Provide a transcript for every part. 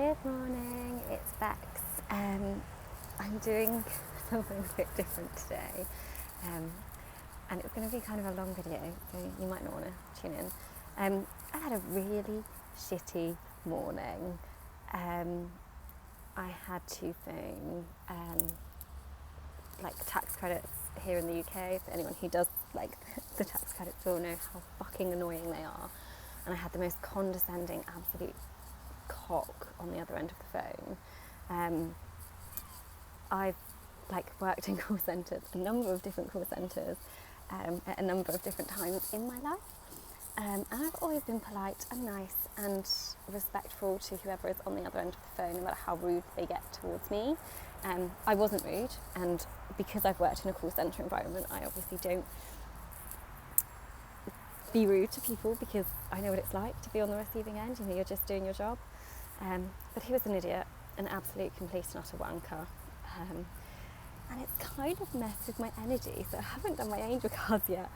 Good morning, it's Bex. I'm doing something a bit different today, and it's going to be kind of a long video, so you might not want to tune in. I had a really shitty morning. I had to phone like tax credits here in the UK. For anyone who does like the tax credits will know how fucking annoying they are. And I had the most condescending, absolute cock on the other end of the phone. I've worked in call centres, a number of different call centres, at a number of different times in my life. And I've always been polite and nice and respectful to whoever is on the other end of the phone, no matter how rude they get towards me. I wasn't rude, and because I've worked in a call centre environment, I obviously don't be rude to people because I know what it's like to be on the receiving end. You know, you're just doing your job. But he was an idiot, an absolute complete and utter wanker. And it's kind of messed with my energy, so I haven't done my angel cards yet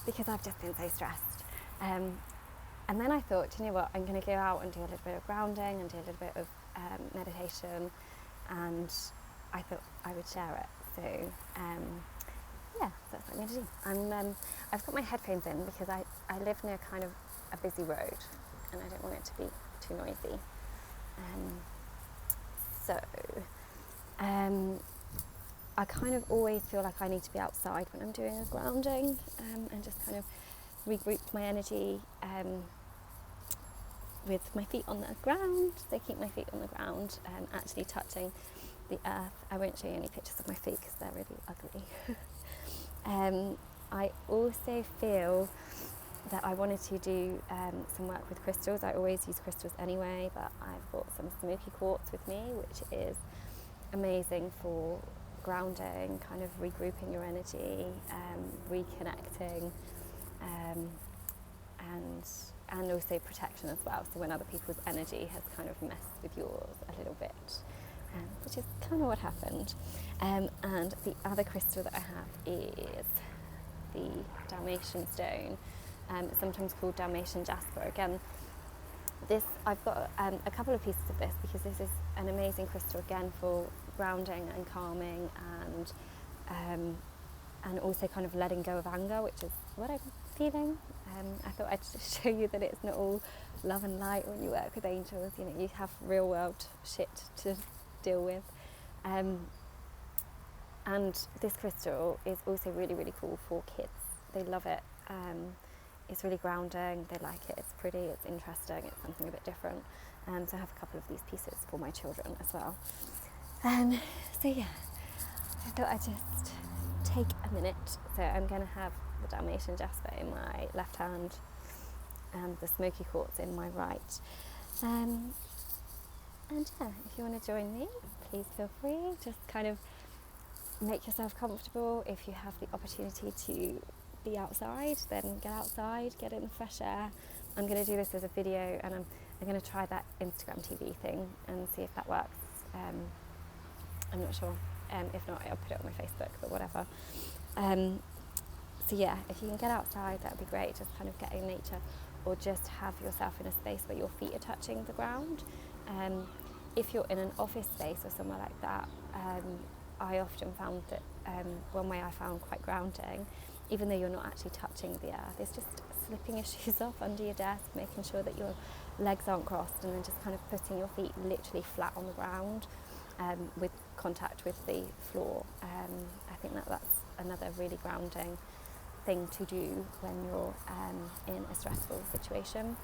because I've just been so stressed. And then I thought, you know what, I'm going to go out and do a little bit of grounding and do a little bit of meditation, and I thought I would share it. So yeah, so that's what I'm going to do. I've got my headphones in because I live near kind of a busy road and I don't want it to be too noisy. I kind of always feel like I need to be outside when I'm doing a grounding, and just kind of regroup my energy with my feet on the ground. So keep my feet on the ground, actually touching the earth. I won't show you any pictures of my feet because they're really ugly. I also feel that I wanted to do some work with crystals. I always use crystals anyway, but I've got some smoky quartz with me, which is amazing for grounding, kind of regrouping your energy, reconnecting, and also protection as well. So when other people's energy has kind of messed with yours a little bit, which is kind of what happened. And the other crystal that I have is the Dalmatian stone, sometimes called Dalmatian jasper. Again, I've got a couple of pieces of this because this is an amazing crystal again for grounding and calming, and also kind of letting go of anger, which is what I'm feeling. I thought I'd just show you that it's not all love and light when you work with angels. You know, you have real world shit to deal with. And this crystal is also really, really cool for kids. They love it. It's really grounding, they like it, it's pretty, it's interesting, it's something a bit different. So I have a couple of these pieces for my children as well. So yeah, I thought I'd just take a minute. So I'm going to have the Dalmatian jasper in my left hand and the smoky quartz in my right. And yeah, if you want to join me, please feel free. Just kind of make yourself comfortable. If you have the opportunity to be outside, then get outside, get in the fresh air. I'm going to do this as a video, and I'm going to try that Instagram TV thing and see if that works. I'm not sure. If not, I'll put it on my Facebook, but whatever. So yeah, if you can get outside, that would be great. Just kind of get in nature, or just have yourself in a space where your feet are touching the ground. If you're in an office space or somewhere like that, I often found that one way I found quite grounding, even though you're not actually touching the earth, is just slipping your shoes off under your desk, making sure that your legs aren't crossed, and then just kind of putting your feet literally flat on the ground, with contact with the floor. I think that's another really grounding thing to do when you're in a stressful situation.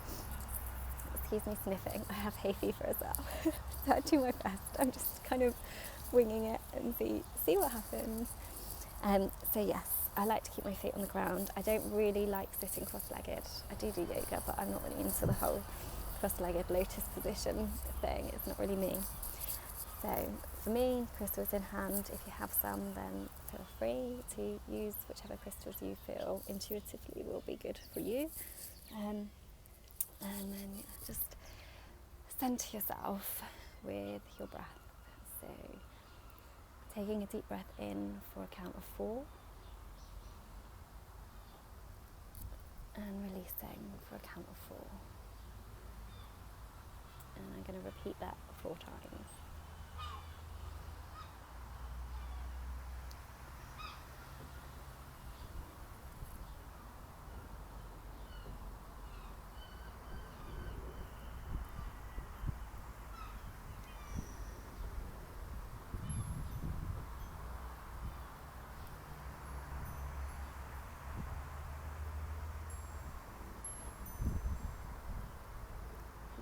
Excuse me sniffing, I have hay fever as well. So I do my best. I'm just kind of winging it and see what happens. So yes, I like to keep my feet on the ground. I don't really like sitting cross-legged. I do yoga, but I'm not really into the whole cross-legged lotus position thing. It's not really me. So for me, crystals in hand. If you have some, then feel free to use whichever crystals you feel intuitively will be good for you. And then just center yourself with your breath. So taking a deep breath in for a count of 4, and releasing for a count of 4. And I'm going to repeat repeat that 4 times.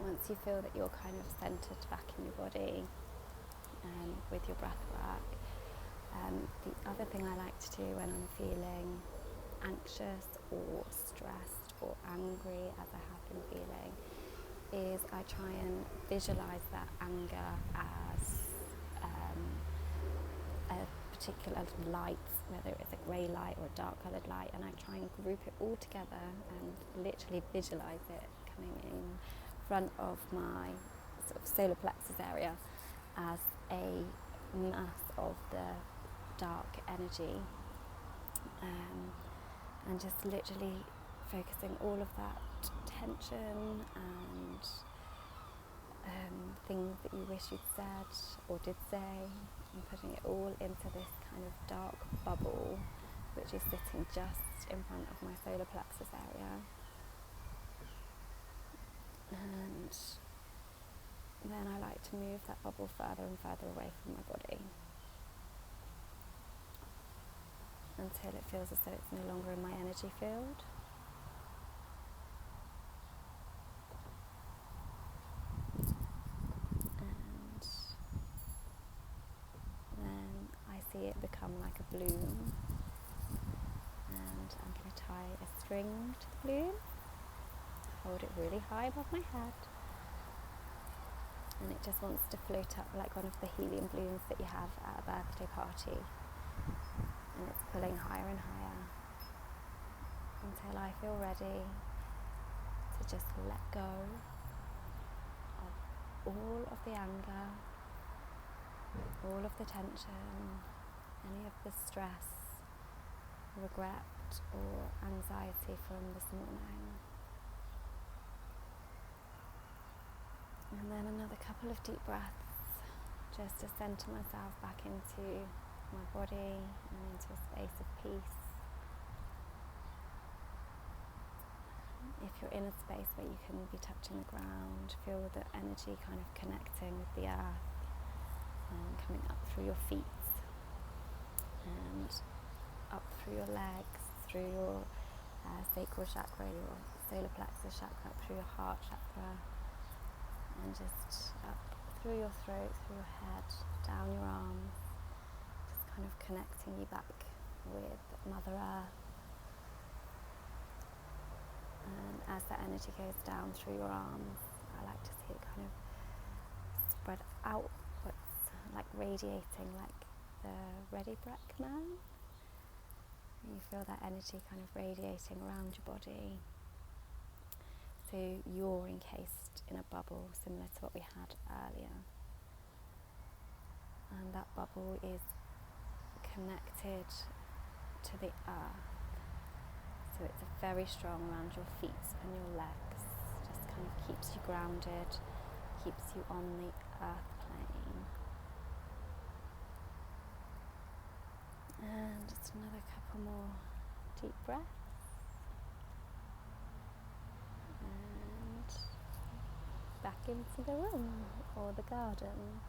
Once you feel that you're kind of centered back in your body with your breath work, the other thing I like to do when I'm feeling anxious or stressed or angry, as I have been feeling, is I try and visualize that anger as a particular light, whether it's a grey light or a dark coloured light, and I try and group it all together and literally visualize it coming in front of my sort of solar plexus area as a mass of the dark energy, and just literally focusing all of that tension and things that you wish you'd said or did say, and putting it all into this kind of dark bubble which is sitting just in front of my solar plexus area. And then I like to move that bubble further and further away from my body until it feels as though it's no longer in my energy field. And then I see it become like a balloon, and I'm going to tie a string to the balloon, hold it really high above my head, and it just wants to float up like one of the helium balloons that you have at a birthday party, and it's pulling higher and higher until I feel ready to just let go of all of the anger, all of the tension, any of the stress, regret or anxiety from this morning. And then another couple of deep breaths, just to center myself back into my body and into a space of peace. If you're in a space where you can be touching the ground, feel the energy kind of connecting with the earth and coming up through your feet and up through your legs, through your sacral chakra, your solar plexus chakra, up through your heart chakra, and just up through your throat, through your head, down your arms, just kind of connecting you back with Mother Earth. And as that energy goes down through your arms, I like to see it kind of spread outwards, like radiating like the Ready Breck Man. And you feel that energy kind of radiating around your body. So you're encased in a bubble similar to what we had earlier. And that bubble is connected to the earth. So it's very strong around your feet and your legs. Just kind of keeps you grounded, keeps you on the earth plane. And just another couple more deep breaths. And back into the room or the garden.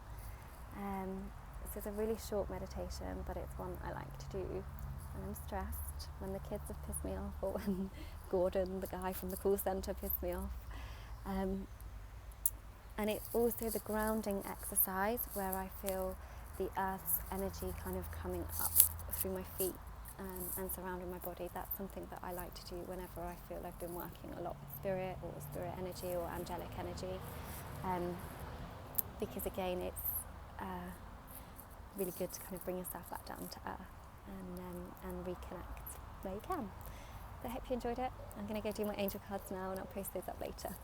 This is a really short meditation, but it's one I like to do when I'm stressed, when the kids have pissed me off, or when Gordon, the guy from the call centre, pissed me off. And it's also the grounding exercise where I feel the earth's energy kind of coming up through my feet and surrounding my body. That's something that I like to do whenever I feel I've been working a lot with spirit or spirit energy or angelic energy. Because again, it's really good to kind of bring yourself back down to earth and reconnect where you can. So I hope you enjoyed it. I'm going to go do my angel cards now and I'll post those up later.